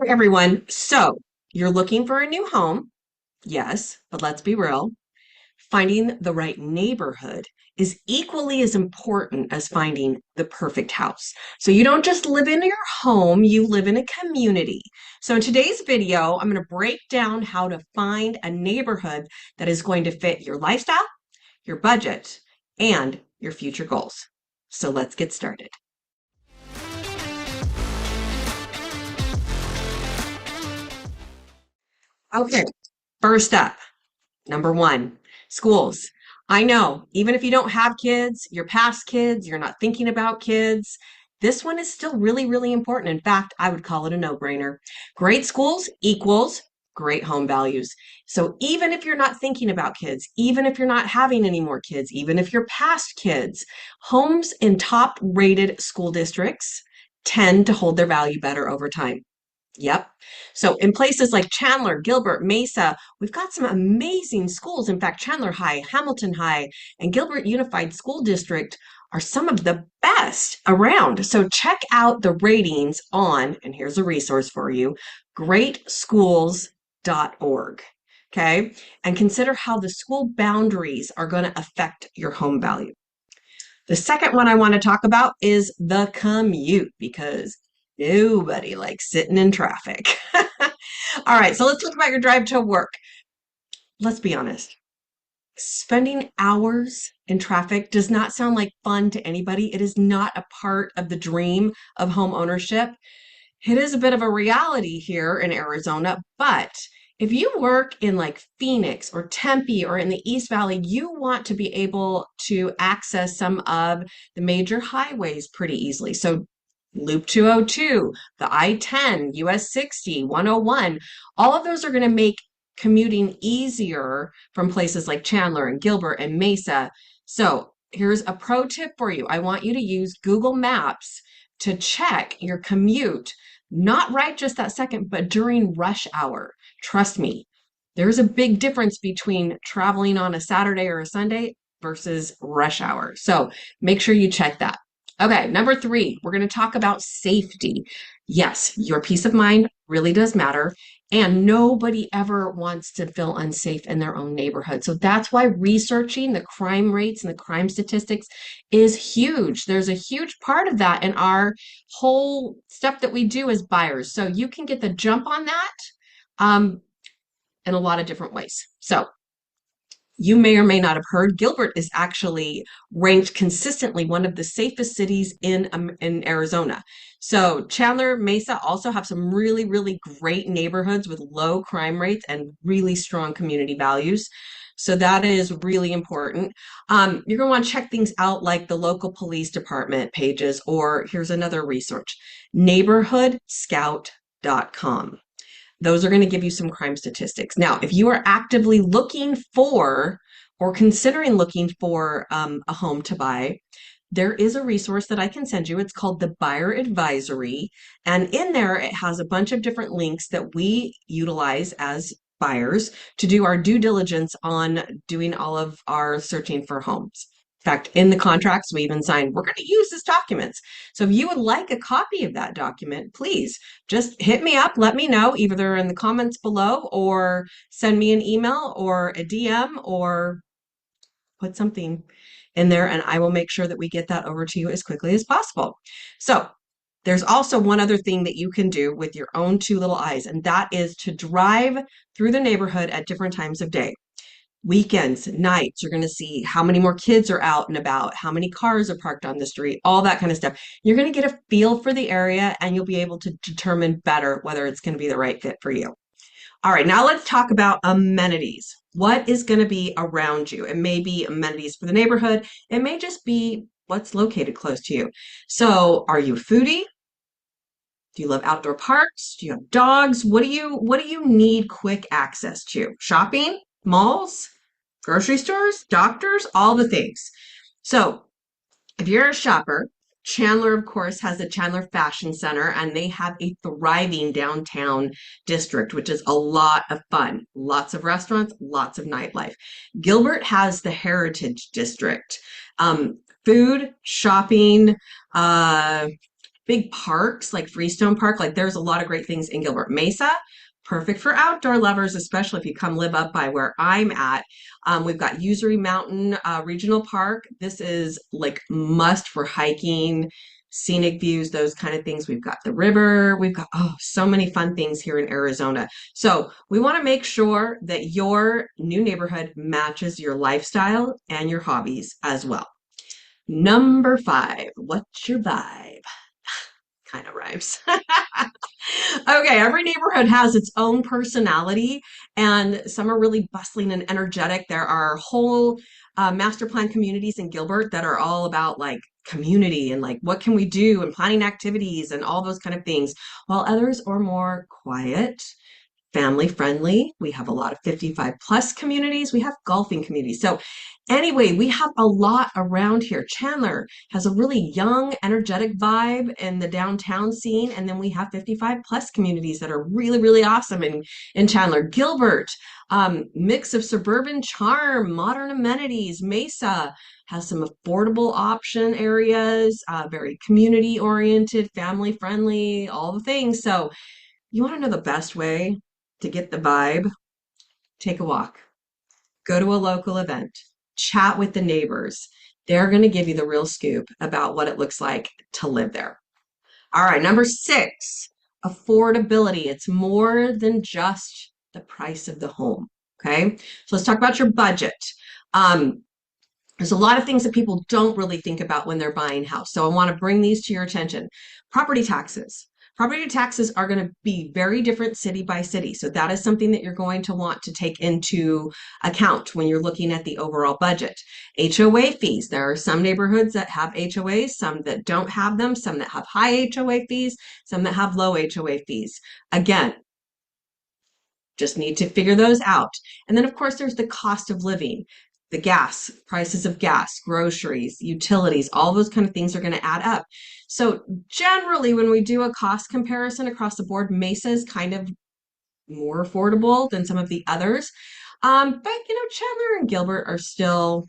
Hey, everyone. So you're looking for a new home. Yes, but let's be real. Finding the right neighborhood is equally as important as finding the perfect house. So you don't just live in your home, you live in a community. So in today's video, I'm going to break down how to find a neighborhood that is going to fit your lifestyle, your budget, and your future goals. So let's get started. Okay, first up. Number one, schools. I know, even if you don't have kids, you're past kids, you're not thinking about kids, this one is still really, really important. In fact, I would call it a no-brainer. Great schools equals great home values. So even if you're not thinking about kids, even if you're not having any more kids, even if you're past kids, homes in top-rated school districts tend to hold their value better over time. Yep. So in places like Chandler, Gilbert, Mesa, we've got some amazing schools. In fact, Chandler High, Hamilton High, and Gilbert Unified School District are some of the best around. So check out the ratings on, and here's a resource for you, greatschools.org. Okay. And consider how the school boundaries are going to affect your home value. The second one I want to talk about is the commute because nobody likes sitting in traffic. All right, so let's talk about your drive to work. Let's be honest. Spending hours in traffic does not sound like fun to anybody. It is not a part of the dream of home ownership. It is a bit of a reality here in Arizona, but if you work in like Phoenix or Tempe or in the East Valley, you want to be able to access some of the major highways pretty easily. So Loop 202, the I-10, US 60, 101, all of those are going to make commuting easier from places like Chandler and Gilbert and Mesa. So here's a pro tip for you. I want you to use Google Maps to check your commute, not right just that second, but during rush hour. Trust me, there's a big difference between traveling on a Saturday or a Sunday versus rush hour. So make sure you check that. Okay, number three, we're going to talk about safety. Yes, your peace of mind really does matter. And nobody ever wants to feel unsafe in their own neighborhood. So that's why researching the crime rates and the crime statistics is huge. There's a huge part of that in our whole stuff that we do as buyers. So you can get the jump on that um, in a lot of different ways. So you may or may not have heard, Gilbert is actually ranked consistently one of the safest cities in Arizona. So Chandler, Mesa also have some really, really great neighborhoods with low crime rates and really strong community values. So that is really important. You're going to want to check things out like the local police department pages, or here's another research, neighborhoodscout.com. Those are going to give you some crime statistics. Now, if you are actively looking for or considering looking for a home to buy, there is a resource that I can send you. It's called the Buyer Advisory. And in there, it has a bunch of different links that we utilize as buyers to do our due diligence on doing all of our searching for homes. In fact, in the contracts, we even signed, we're going to use this documents. So if you would like a copy of that document, please just hit me up, let me know either in the comments below or send me an email or a DM or put something in there and I will make sure that we get that over to you as quickly as possible. So there's also one other thing that you can do with your own two little eyes, and that is to drive through the neighborhood at different times of day. Weekends, nights, you're going to see how many more kids are out and about, how many cars are parked on the street, all that kind of stuff. You're going to get a feel for the area and you'll be able to determine better whether it's going to be the right fit for you. All right, now let's talk about amenities. What is going to be around you? It may be amenities for the neighborhood. It may just be what's located close to you. So, are you a foodie? Do you love outdoor parks? Do you have dogs? What do you need quick access to? Shopping, malls, grocery stores, doctors, all the things. So, if you're a shopper, Chandler, of course, has the Chandler Fashion Center, and they have a thriving downtown district, which is a lot of fun. Lots of restaurants, lots of nightlife. Gilbert has the Heritage District. Food, shopping, uh, big parks like Freestone Park. Like there's a lot of great things in Gilbert Mesa. Perfect for outdoor lovers, especially if you come live up by where I'm at. We've got Usery Mountain Regional Park. This is like must for hiking, scenic views, those kind of things. We've got the river. We've got, oh, so many fun things here in Arizona. So we want to make sure that your new neighborhood matches your lifestyle and your hobbies as well. Number 5, what's your vibe? Kind of rhymes. Okay, every neighborhood has its own personality, and some are really bustling and energetic. There are whole master plan communities in Gilbert that are all about like community and like what can we do and planning activities and all those kind of things, while others are more quiet, family friendly. We have a lot of 55 plus communities. We have golfing communities. So anyway, we have a lot around here. Chandler has a really young, energetic vibe in the downtown scene. And then we have 55 plus communities that are really, really awesome in Chandler. Gilbert, mix of suburban charm, modern amenities. Mesa has some affordable option areas, very community oriented, family friendly, all the things. So you want to know the best way to get the vibe? Take a walk, go to a local event, chat with the neighbors. They're going to give you the real scoop about what it looks like to live there. All right, number 6, affordability. It's more than just the price of the home. Okay, so let's talk about your budget. There's a lot of things that people don't really think about when they're buying a house. So I want to bring these to your attention. Property taxes. Property taxes are going to be very different city by city. So that is something that you're going to want to take into account when you're looking at the overall budget. HOA fees. There are some neighborhoods that have HOAs, some that don't have them, some that have high HOA fees, some that have low HOA fees. Again, just need to figure those out. And then, of course, there's the cost of living, the gas, prices of gas, groceries, utilities, all those kind of things are going to add up. So generally, when we do a cost comparison across the board, Mesa is kind of more affordable than some of the others. But, Chandler and Gilbert are still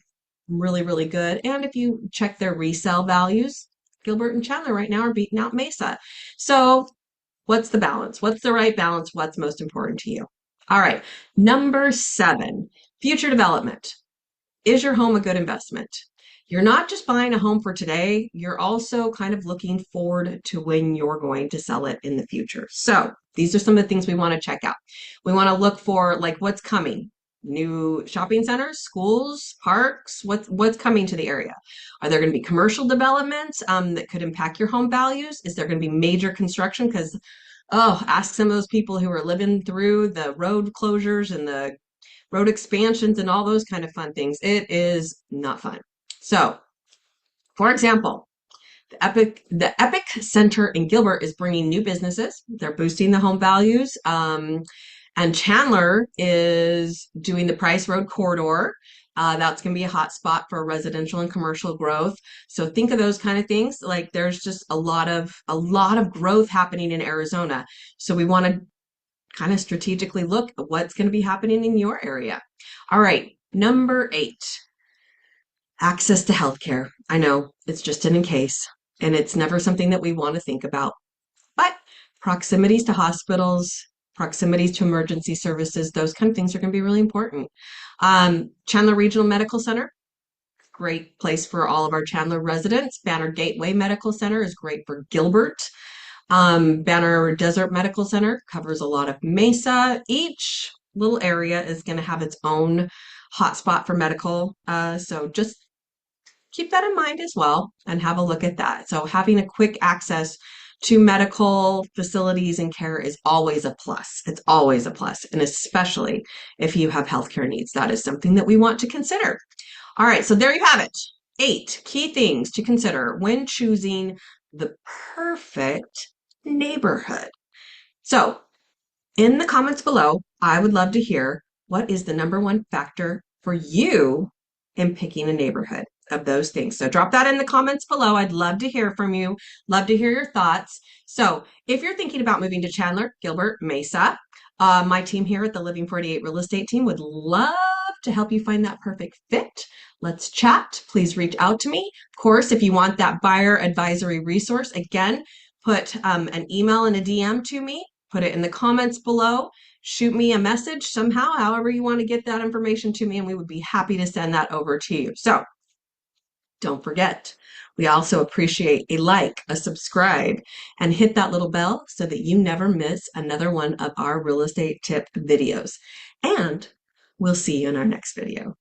really, really good. And if you check their resale values, Gilbert and Chandler right now are beating out Mesa. So what's the balance? What's the right balance? What's most important to you? All right, number 7, future development. Is your home a good investment? You're not just buying a home for today, you're also kind of looking forward to when you're going to sell it in the future. So these are some of the things we want to check out. We want to look for like what's coming. New shopping centers, schools, parks, what's coming to the area? Are there going to be commercial developments that could impact your home values? Is there going to be major construction? Because ask some of those people who are living through the road closures and the road expansions and all those kind of fun things. It is not fun. So, for example, the Epic Center in Gilbert is bringing new businesses. They're boosting the home values. And Chandler is doing the Price Road corridor. That's going to be a hot spot for residential and commercial growth. So think of those kind of things. Like there's just a lot of growth happening in Arizona. So we want to kind of strategically look at what's going to be happening in your area. All right, number 8, access to healthcare. I know it's just in case, and it's never something that we want to think about, but proximities to hospitals, proximities to emergency services, those kind of things are going to be really important. Chandler Regional Medical Center, great place for all of our Chandler residents. Banner Gateway Medical Center is great for Gilbert. Banner Desert Medical Center covers a lot of Mesa. Each little area is going to have its own hotspot for medical. So just keep that in mind as well and have a look at that. So having a quick access to medical facilities and care is always a plus. It's always a plus. And especially if you have healthcare needs, that is something that we want to consider. All right, so there you have it. 8 key things to consider when choosing the perfect neighborhood. So in the comments below, I would love to hear what is the number 1 factor for you in picking a neighborhood of those things. So drop that in the comments below. I'd love to hear from you. Love to hear your thoughts. So if you're thinking about moving to Chandler, Gilbert, Mesa, my team here at the Living 48 Real Estate Team would love to help you find that perfect fit. Let's chat. Please reach out to me. Of course, if you want that buyer advisory resource, again, put an email and a DM to me, put it in the comments below, shoot me a message somehow, however you want to get that information to me, and we would be happy to send that over to you. So don't forget, we also appreciate a like, a subscribe, and hit that little bell so that you never miss another one of our real estate tip videos. And we'll see you in our next video.